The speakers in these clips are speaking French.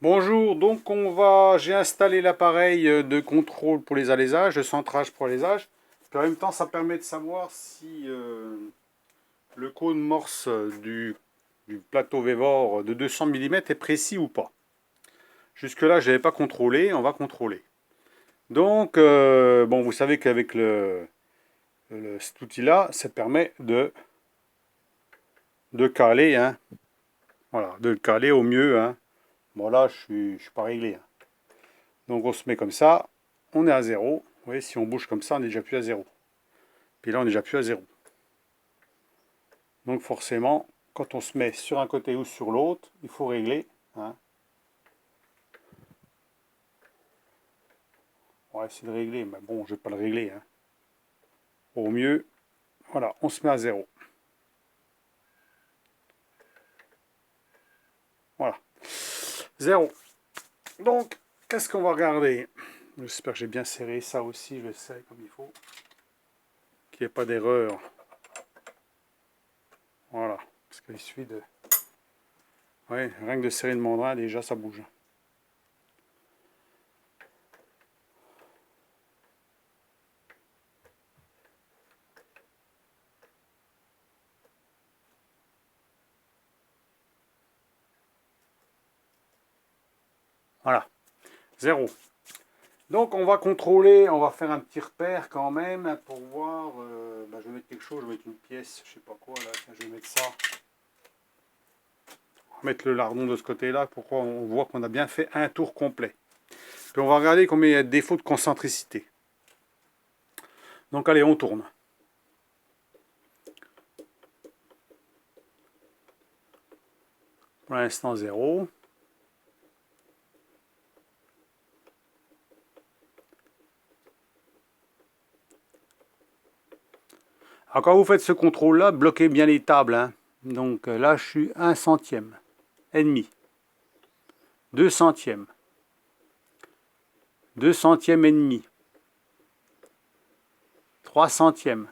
Bonjour, donc j'ai installé l'appareil de contrôle pour les alaisages, de centrage pour l'alésage. Puis en même temps, ça permet de savoir si le cône morse du plateau Vévor de 200 mm est précis ou pas. Jusque-là, je n'avais pas contrôlé, on va contrôler. Donc, bon, vous savez qu'avec cet outil-là, ça permet de caler, hein, voilà, de le caler au mieux, hein. Bon là, je suis pas réglé, hein. Donc on se met comme ça, on est à zéro. Vous voyez, si on bouge comme ça, on n'est déjà plus à zéro. Puis là, on n'est déjà plus à zéro. Donc forcément, quand on se met sur un côté ou sur l'autre, il faut régler, hein. On va essayer de régler, mais bon, je ne vais pas le régler, hein. Au mieux, voilà, on se met à zéro. Voilà. Zéro. Donc, qu'est-ce qu'on va regarder? J'espère que j'ai bien serré ça aussi, je le sais comme il faut. Qu'il n'y ait pas d'erreur. Voilà. Parce qu'il suffit de... Ouais, rien que de serrer le mandrin, déjà ça bouge. Voilà. Zéro. Donc on va contrôler, on va faire un petit repère quand même pour voir. Je vais mettre quelque chose, je vais mettre une pièce, je sais pas quoi là. Tiens, je vais mettre ça. On va mettre le lardon de ce côté-là pour qu'on voit qu'on a bien fait un tour complet. Puis on va regarder combien il y a de défauts de concentricité. Donc allez, on tourne. Pour l'instant zéro. Alors quand vous faites ce contrôle-là, bloquez bien les tables, hein. Donc là, je suis 1 centième et demi, 2 centièmes, 2 centièmes et demi, 3 centièmes,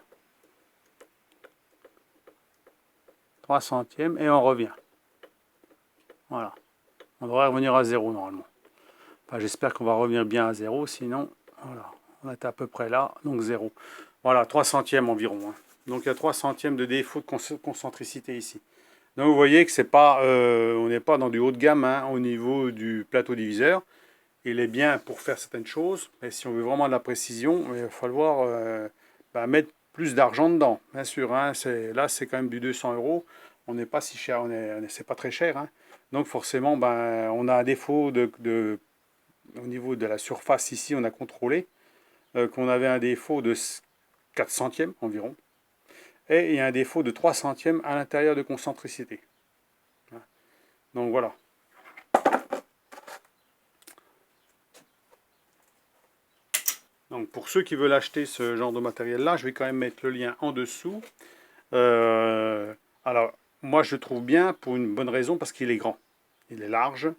3 centièmes et on revient. Voilà. On devrait revenir à zéro normalement. Enfin, j'espère qu'on va revenir bien à zéro, sinon, voilà, on est à peu près là, donc zéro. Voilà, 3 centièmes environ, hein. Donc il y a 3 centièmes de défaut de concentricité ici. Donc vous voyez que c'est pas, on n'est pas dans du haut de gamme, hein, au niveau du plateau diviseur. Il est bien pour faire certaines choses, mais si on veut vraiment de la précision, il va falloir mettre plus d'argent dedans, bien sûr, hein. Là, c'est quand même du 200 euros. On n'est pas si cher, c'est pas très cher, hein. Donc forcément, on a un défaut au niveau de la surface ici, on a contrôlé qu'on avait un défaut de 4 centièmes environ. Et il y a un défaut de 3 centièmes à l'intérieur de concentricité. Donc voilà. Donc pour ceux qui veulent acheter ce genre de matériel-là, je vais quand même mettre le lien en dessous. Euh, alors, moi je le trouve bien pour une bonne raison, parce qu'il est grand. Il est large.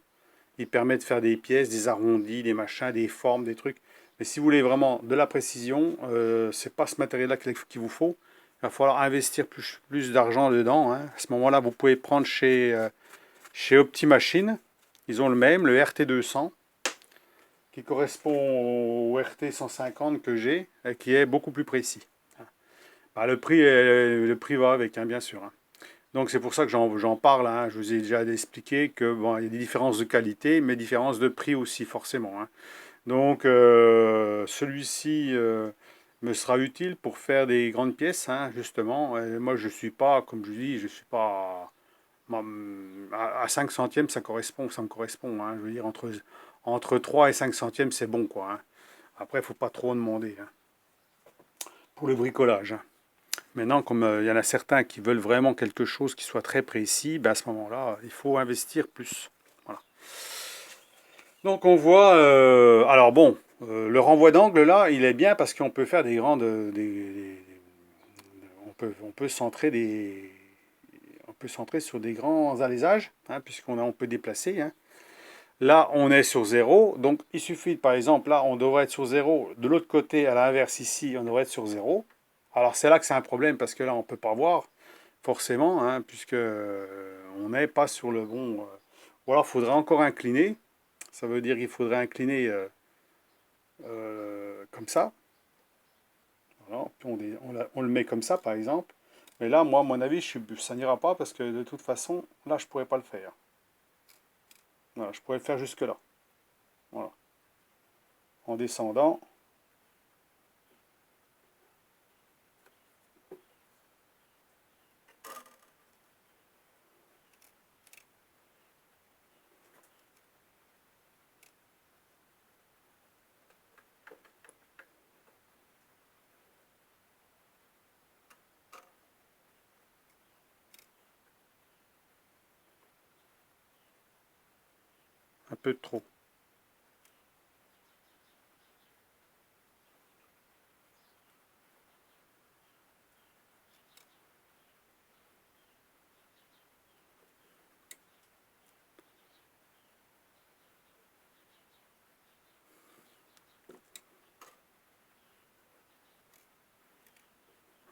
Il permet de faire des pièces, des arrondis, des machins, des formes, des trucs. Mais si vous voulez vraiment de la précision, c'est pas ce matériel-là qu'il vous faut. Il va falloir investir plus d'argent dedans, hein. À ce moment-là, vous pouvez prendre chez Optimachine. Ils ont le même, le RT200, qui correspond au RT150 que j'ai, et qui est beaucoup plus précis. Le prix va avec, hein, bien sûr, hein. Donc c'est pour ça que j'en parle, hein. Je vous ai déjà expliqué que bon, il y a des différences de qualité, mais différences de prix aussi forcément, hein. Donc celui-ci me sera utile pour faire des grandes pièces, hein, justement. Et moi je suis pas, comme je vous dis, je suis pas à 5 centièmes, ça me correspond, hein. Je veux dire entre 3 et 5 centièmes, c'est bon, quoi, hein. Après, il faut pas trop en demander, hein, pour le bricolage, hein. Maintenant, comme il y en a certains qui veulent vraiment quelque chose qui soit très précis, ben à ce moment-là, il faut investir plus. Voilà. Donc on voit, alors bon, le renvoi d'angle là, il est bien parce qu'on peut faire des grandes, on peut centrer on peut centrer sur des grands alaisages, hein, on peut déplacer, hein. Là, on est sur zéro, donc il suffit, par exemple, là, on devrait être sur zéro. De l'autre côté, à l'inverse, ici, on devrait être sur zéro. Alors c'est là que c'est un problème parce que là, on ne peut pas voir forcément, hein, puisque on n'est pas sur le bon. Ou alors, il faudrait encore incliner. Ça veut dire qu'il faudrait incliner comme ça. Voilà, puis on le met comme ça, par exemple. Mais là, moi, à mon avis, ça n'ira pas parce que de toute façon, là, je ne pourrais pas le faire. Voilà, je pourrais le faire jusque-là. Voilà. En descendant. Un peu trop.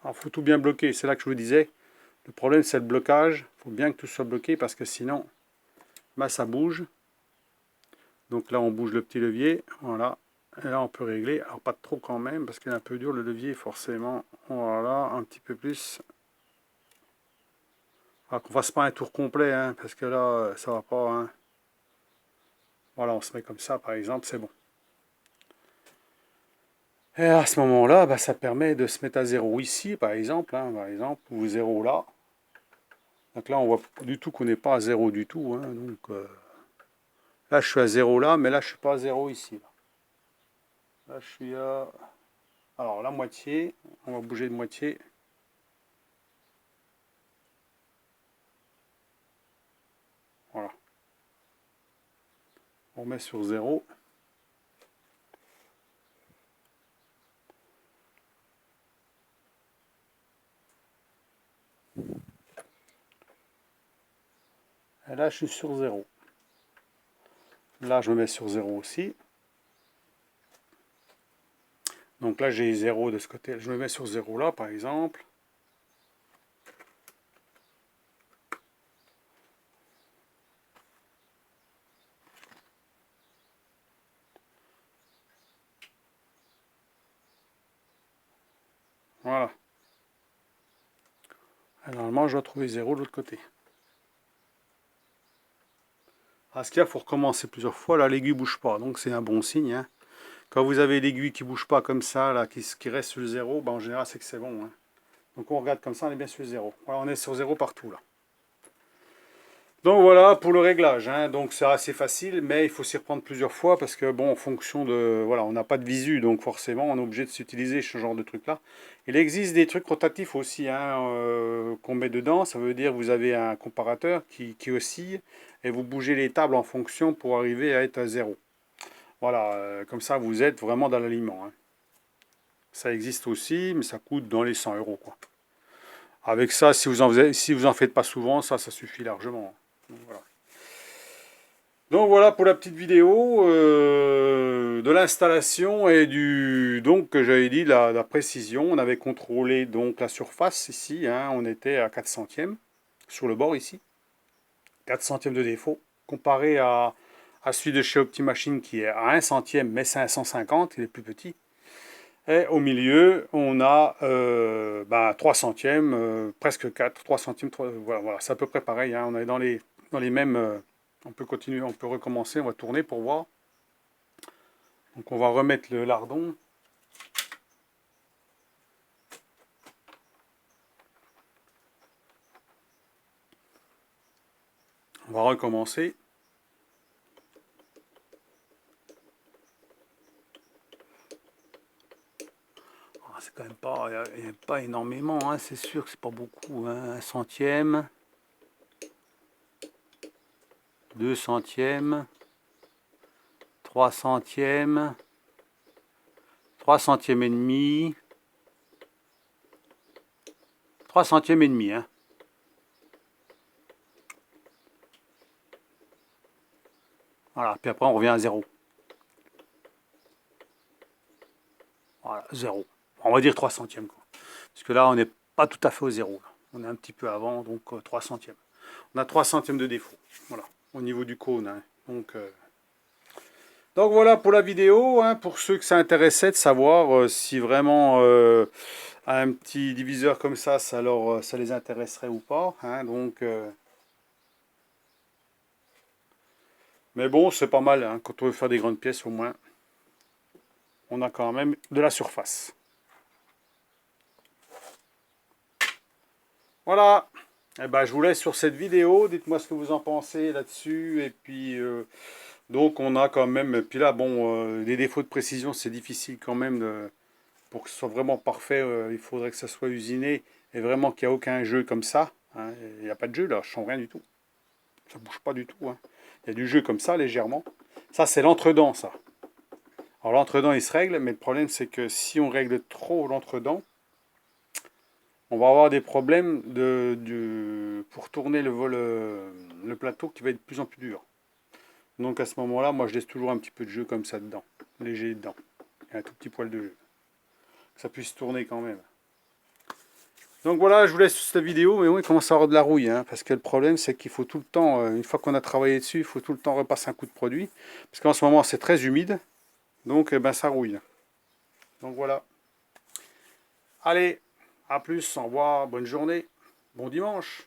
Alors, il faut tout bien bloquer. C'est là que je vous disais. Le problème, c'est le blocage. Il faut bien que tout soit bloqué parce que sinon, bah, ça bouge. Donc là, on bouge le petit levier. Voilà. Et là, on peut régler. Alors, pas trop quand même parce qu'il est un peu dur le levier, forcément. Voilà, un petit peu plus. Alors qu'on fasse pas un tour complet, hein, parce que là, ça va pas. Hein. Voilà, on se met comme ça, par exemple, c'est bon. Et à ce moment-là, bah, ça permet de se mettre à zéro ici, par exemple, ou zéro là. Donc là, on voit du tout qu'on n'est pas à zéro du tout. Hein, donc là, je suis à zéro là, mais là, je suis pas à zéro ici. Là, je suis à... Alors, la moitié. On va bouger de moitié. Voilà. On met sur zéro. Et là, je suis sur zéro. Là, je me mets sur zéro aussi. Donc là, j'ai 0 de ce côté. Je me mets sur 0 là, par exemple. Voilà. Et normalement, je dois trouver 0 de l'autre côté. À ce qu'il y a, il faut recommencer plusieurs fois. Là, l'aiguille ne bouge pas, donc c'est un bon signe. Hein. Quand vous avez l'aiguille qui ne bouge pas comme ça, là, qui reste sur le 0, ben, en général, c'est que c'est bon. Hein. Donc on regarde comme ça, on est bien sur le 0. Voilà, on est sur 0 partout, là. Donc voilà pour le réglage, hein. Donc c'est assez facile, mais il faut s'y reprendre plusieurs fois parce que bon, en fonction de, voilà, on n'a pas de visu, donc forcément on est obligé de s'utiliser ce genre de truc-là. Il existe des trucs rotatifs aussi, hein, qu'on met dedans. Ça veut dire que vous avez un comparateur qui oscille et vous bougez les tables en fonction pour arriver à être à zéro. Voilà, comme ça vous êtes vraiment dans l'alignement. Hein. Ça existe aussi, mais ça coûte dans les 100 euros, quoi. Avec ça, si vous en faites pas souvent, ça suffit largement. Donc, voilà. Donc voilà pour la petite vidéo de l'installation et du donc que j'avais dit la précision. On avait contrôlé donc la surface ici, hein, on était à 4 centièmes sur le bord ici, 4 centièmes de défaut comparé à celui de chez Optimachine qui est à 1 centième mais 550, il est plus petit. Et au milieu, on a 3 centièmes, presque 4, 3 centièmes, voilà, c'est à peu près pareil, hein, on est dans les mêmes... on peut continuer, on peut recommencer, on va tourner pour voir. Donc on va remettre le lardon. On va recommencer. C'est quand même pas, il n'y a pas énormément, hein, c'est sûr que c'est pas beaucoup. Hein, 1 centième, 2 centièmes, 3 centièmes, 3 centièmes et demi, 3 centièmes et demi. Hein. Voilà, puis après on revient à 0. Voilà, 0. On va dire 3 centièmes. Quoi. Parce que là, on n'est pas tout à fait au 0. On est un petit peu avant, donc 3 centièmes. On a 3 centièmes de défaut. Voilà, au niveau du cône. Hein. Donc, Donc voilà pour la vidéo, hein, pour ceux que ça intéressait de savoir si vraiment un petit diviseur comme ça, ça les intéresserait ou pas. Hein, donc, mais bon, c'est pas mal, hein, quand on veut faire des grandes pièces au moins, on a quand même de la surface. Voilà. Eh ben, je vous laisse sur cette vidéo. Dites-moi ce que vous en pensez là-dessus. Et puis, donc, on a quand même. Et puis là, bon, les défauts de précision, c'est difficile quand même pour que ce soit vraiment parfait. Il faudrait que ça soit usiné et vraiment qu'il n'y a aucun jeu comme ça. Hein. Il n'y a pas de jeu là, je sens rien du tout. Ça bouge pas du tout. Hein. Il y a du jeu comme ça, légèrement. Ça, c'est l'entredent, ça. Alors, l'entredent, il se règle, mais le problème, c'est que si on règle trop l'entredent, on va avoir des problèmes pour tourner le plateau qui va être de plus en plus dur. Donc à ce moment-là, moi je laisse toujours un petit peu de jeu comme ça dedans, léger dedans, et un tout petit poil de jeu, que ça puisse tourner quand même. Donc voilà, je vous laisse cette vidéo, mais oui, il commence à avoir de la rouille, hein, parce que le problème c'est qu'il faut tout le temps, une fois qu'on a travaillé dessus, il faut tout le temps repasser un coup de produit, parce qu'en ce moment c'est très humide, donc ben, ça rouille. Donc voilà. Allez, à plus, au revoir, bonne journée, bon dimanche.